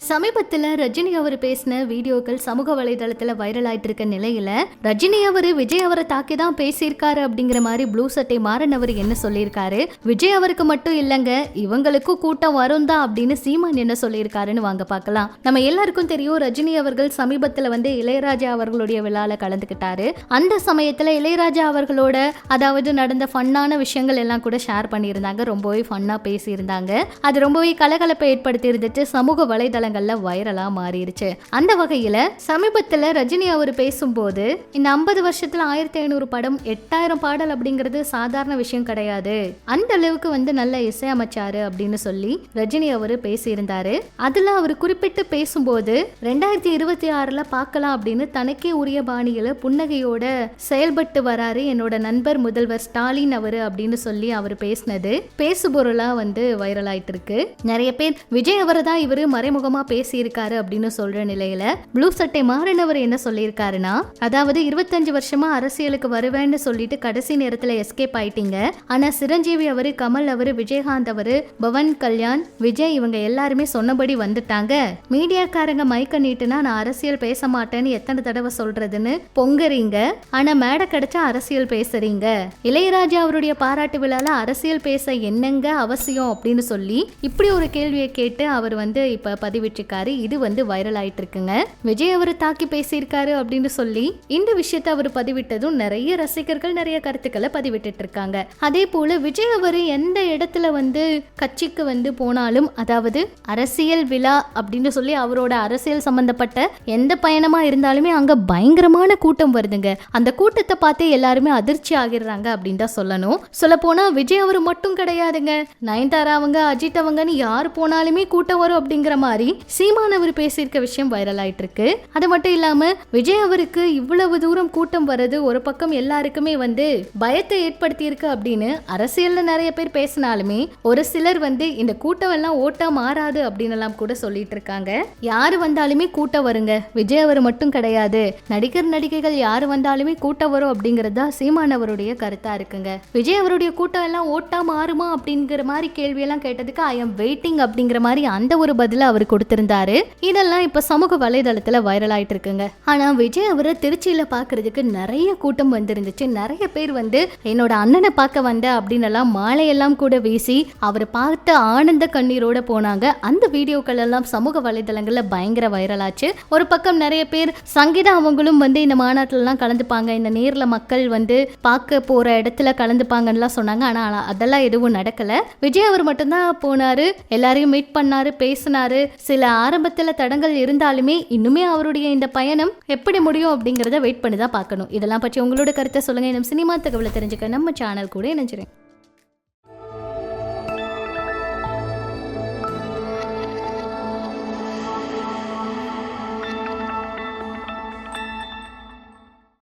சமீபத்தில் ரஜினி அவர் பேசின வீடியோக்கள் சமூக வலைதளத்தில் வைரல் ஆயிட்டு இருக்க நிலையில ரஜினி அவர் விஜய் அவரை தாக்கி தான் பேசியிருக்காரு அப்படிங்கிற மாதிரி ப்ளூ சட்டை மாறன் அவர் என்ன சொல்லியிருக்காரு, விஜய் அவருக்கு மட்டும் இல்லைங்க இவங்களுக்கும் கூட்டம் வரும் தான் அப்படின்னு சீமான் என்ன சொல்லியிருக்காருன்னு வாங்க பார்க்கலாம். நம்ம எல்லாருக்கும் தெரியும் ரஜினி அவர்கள் சமீபத்தில் இளையராஜா அவர்களுடைய விழால கலந்துக்கிட்டாரு. அந்த சமயத்தில் இளையராஜா அவர்களோட அதாவது நடந்த ஃபன்னான விஷயங்கள் எல்லாம் கூட ஷேர் பண்ணியிருந்தாங்க. ரொம்பவே ஃபன்னா பேசியிருந்தாங்க. அது ரொம்பவே கலகலப்பை ஏற்படுத்தி இருந்துச்சு. சமூக வலைதளங்கள் வைரலா மாறிடுச்சு. அந்த வகையில சமீபத்துல ரஜினி அவர் பேசும்போது இந்த 50 வருஷத்துல 1500 படம் 8000 பாடல் அப்படிங்கிறது சாதாரண விஷயம் கிடையாது, அந்த அளவுக்கு நல்ல இசையமைச்சாரு அப்படின்னு சொல்லி ரஜினி அவர் பேசியிருந்தாரு. அதுல அவர் குறிப்பிட்டு பேசும்போது 2026 பார்க்கலாம் அப்படின்னு தனக்கே உரிய பாணியில புன்னகையோட செயல்பட்டு வராரு என்னோட நண்பர் முதல்வர் ஸ்டாலின் அவரு அப்படின்னு சொல்லி அவர் பேசினது பேசுபொருளா வைரல் ஆயிட்டு இருக்கு. நிறைய பேர் விஜய் அவரை தான் இவரு மறைமுகமா பேசியிருக்காரு அப்படின்னு சொல்ற நிலையில ப்ளூ சட்டை மாறன் அவர் என்ன சொல்லியிருக்காருன்னா, அதாவது 25 வருஷமா அரசியலுக்கு வருவேன்னு சொல்லிட்டு கடைசி நேரத்துல எஸ்கேப் ஆயிட்டீங்க. ஆனா சிரஞ்சீவி அவரு, கமல் அவரு, விஜயகாந்த் அவரு, பவன் கல்யாண், விஜய் இவங்க எல்லாருமே சொன்னபடி வந்துட்டாங்க. மீடியாக்காரங்க மைக்க நீட்டுனா நான் அரசியல் பேச மாட்டேன்னு எத்தனை தடவை சொல்றதுன்னு பொங்குறீங்க. ஆனா மேடை கிடைச்சா அரசியல் பேசுறீங்க. இளையராஜா அவருடைய பாராட்டு விழால அரசியல் பேச என்னங்க அவசியம் அப்படின்னு சொல்லி இப்படி ஒரு கேள்வியை கேட்டு அவர் இப்ப பதிவிட்டிருக்காரு. இது வைரல் ஆயிட்டு இருக்குங்க. விஜய் அவர் தாக்கி பேசியிருக்காரு அப்படின்னு சொல்லி இந்த விஷயத்தை அவர் பதிவிட்டதும் நிறைய ரசிகர்கள் நிறைய கருத்துக்களை பதிவிட்டு இருக்காங்க. அதே போல விஜய் அவர் எந்த இடத்துல கட்சிக்கு போனாலும், அதாவது அரசியல் விழா அப்படின்னு சொல்லி அவரோட அரசியல் சம்பந்தப்பட்ட எந்த பயணமா இருந்தாலுமே அங்க பயங்கரமான கூட்டம் வருதுங்க. அந்த கூட்டத்தை பார்த்து எல்லாருமே அதிர்ச்சி ஆகிடுறாங்க அப்படின்னு தான் சொல்லணும். சொல்ல போனா விஜய் அவர் மட்டும் கிடையாதுங்க, நயன்தாரா அவங்க, அஜித் அவங்கன்னு யார் போனாலுமே கூட்டம் வரும் அப்படிங்கிற மாதிரி சீமான் அவர் பேசியிருக்க விஷயம் வைரல் ஆயிட்டு இருக்கு. அது மட்டும் இல்லாம விஜய் அவருக்கு இவ்வளவு தூரம் கூட்டம் வர்றது ஒரு பக்கம் எல்லாருக்குமே பயத்தை ஏற்படுத்தி இருக்கு அப்படின்னு அரசியல்ல நிறைய பேர் பேசினாலுமே ஒரு சிலர் இந்த கூட்டம் எல்லாம் ஓட்டா மாறாது அப்படின்னு எல்லாம் கூட சொல்லிட்டு இருக்காங்க. யாரு வந்தாலுமே கூட்டம் வருங்க, விஜய் அவர் மட்டும் கிடையாது, நடிகர் நடிகைகள் யாரு வந்தாலுமே கூட்டம் வரும் அப்படிங்கிறது தான் சீமான் அவருடைய கருத்தா இருக்குங்க. விஜய் அவருடைய கூட்டம் எல்லாம் ஓட்டா மாறுமா அப்படிங்கிற மாதிரி கேள்வியெல்லாம் கேட்டதுக்கு ஐ எம் வெயிட்டிங் அப்படிங்கிற மாதிரி அந்த ஒரு பதில அவர் கொடுத்திருந்தாரு. இதெல்லாம் இப்ப சமூக வலைதளத்துல வைரல் ஆயிட்டு இருக்குங்க. ஆனா விஜய் அவரை திருச்சியில பாக்குறதுக்கு நிறைய கூட்டம் வந்திருந்துச்சு. நிறைய பேர் என்னோட அண்ணனை பார்க்க வந்த அப்படின்னு எல்லாம் மாலையெல்லாம் கூட வீசி அவரை பார்த்து ஆனந்த கண்ணீரோட போனாங்க. அந்த வீடியோக்கள் எல்லாம் சமூக வலைதளங்கள்ல பயங்கர வைரல் ஆச்சு. ஒரு பக்கம் நிறைய பேர் சங்கீதா அவங்களும் இந்த மாநாட்டில எல்லாம் கலந்துப்பாங்க, இந்த நேர்ல மக்கள் பார்க்க போற இடத்துல கலந்துப்பாங்கன்னு சொன்னாங்க. ஆனா அதெல்லாம் எதுவும் நடக்கல. விஜய் அவர் மட்டும்தான் போனாரு, எல்லாரையும் மீட் பண்ணாரு, பேசினாரு. சில ஆரம்பத்துல தடங்கள் இருந்தாலுமே இன்னுமே அவருடைய இந்த பயணம் எப்படி முடியும் அப்படிங்கறத வெயிட் பண்ணி தான் பார்க்கணும். இதெல்லாம் பற்றி உங்களோட கருத்தை சொல்லுங்க. நம்ம சினிமா தகவலை தெரிஞ்சுக்க நம்ம சேனல் கூட இணைஞ்சிருங்க.